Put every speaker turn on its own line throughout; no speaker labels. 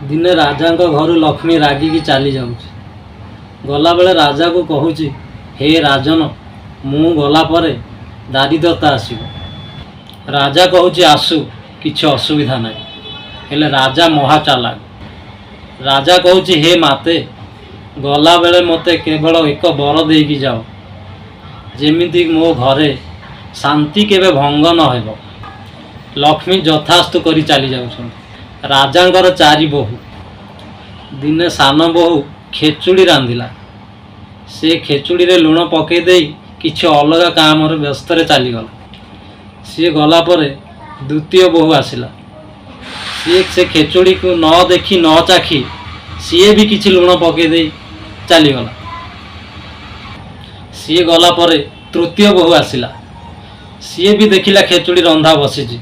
दिने राजा घर लक्ष्मी रागिकी चली जाऊँ गला बेले राजा को कहूँ हे राजन मु गला परे दारिद्रता आसब। राजा कहूँ आसु किछि असुविधा ना हेले राजा महा चालाक। राजा कहूँ हे माते गला बेले मते केवल एक बर देकी जाओ जेमिति मो घरे शांति केबे भंग न हेबो। लक्ष्मी यथास्तु करी चली जाउछन। राजांकर चारि बहु दिने सान बहु खेचुड़ी रांधिला। से खेचुड़ी रे लुण पकई दे किछि अलगा काम व्यस्त चलीगला। सी गला परे द्वितीय बहु आसिला। सी से खेचुड़ी को न देखी न चाखी सी भी किछि लुण पकई दे चलीगला। सी गला परे तृतीय बहु आसिला। सी भी देखिला खेचुड़ी रंधा बसी।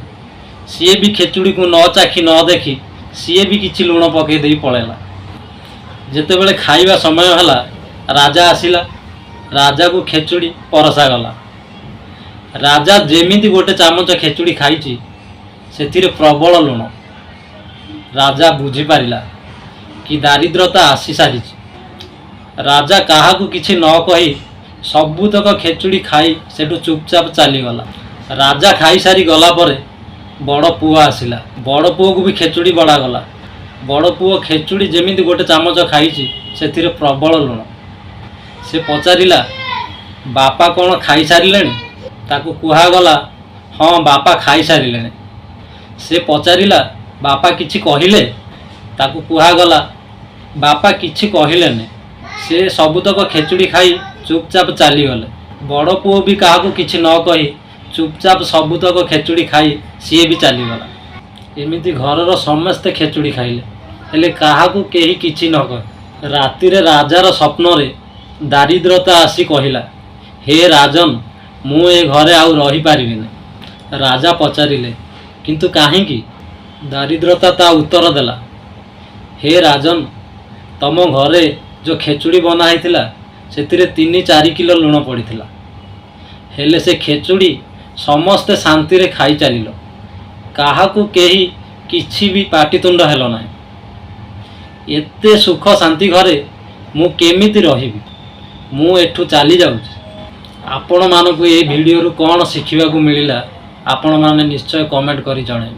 सी भी खेचुड़ी को न चाखी न देखी सी भी किछि लुण पकई दे पळेला। जेते बेले खाइबा समय हला राजा आसिला। राजा को खेचुड़ी परसा गला। राजा जेमिति गोटे चामच खेचुड़ी खाइछि सेथिरे प्रबल लुण। राजा बुझी पारिला कि दारिद्रता आसी सारी। राजा काहाकू किछि न कही सबुतक खेचुड़ी खाई सेठू चुपचाप चलीगला। राजा खाई सारी गला परे बड़ पुओ आसिला। बड़ पुओ को भी खेचुड़ी बड़ा गला। बड़ पुओ खेचुड़ी जेमिति गोटे चामच खाइछि सेथिरे प्रबल लुण। से पचारिला बापा कौन खाई सारिलेଣି? ताकू कुहागला हाँ बापा खाई सारिलेଣି। से पचारिला बापा किछि कहिले? ताकू कुहागला बापा किछि कहिलेନି। से सबुतक खेचुड़ी खाई चुपचाप चलीगले। बड़ पुओ भी काहाकू किछि न कही चुपचाप सबुतक खेचुड़ी खाई सी भी चलीगला। एमिति घरर समस्ते खेचुड़ी खाइले हेले काहाकू केही किछि न कहे। रातिरे राजार स्वप्न रे दारिद्रता आसी कहिला हे राजन मु ए घरे आउ रही पारिबिनी। राजा पचारिले किंतु काहींकी? दारिद्रता ता उत्तर देला हे राजन तम घरे जो खेचुड़ी बना होइथिला सेतिरे 3-4 किलो लुण पड़िथिला हेले से खेचुड़ी समस्ते शांति रे खाई चलिल। काहाकू केही किछि भी पाटितुंड हेलो नाही। एते सुख शांति घरे मु केमिति रहिबी? मु एठू चली जाउछि। आपण मानकु ए वीडियो रु कोन शिखिबा को मिलिला आपण माने निश्चय कमेंट करी जणाइबे।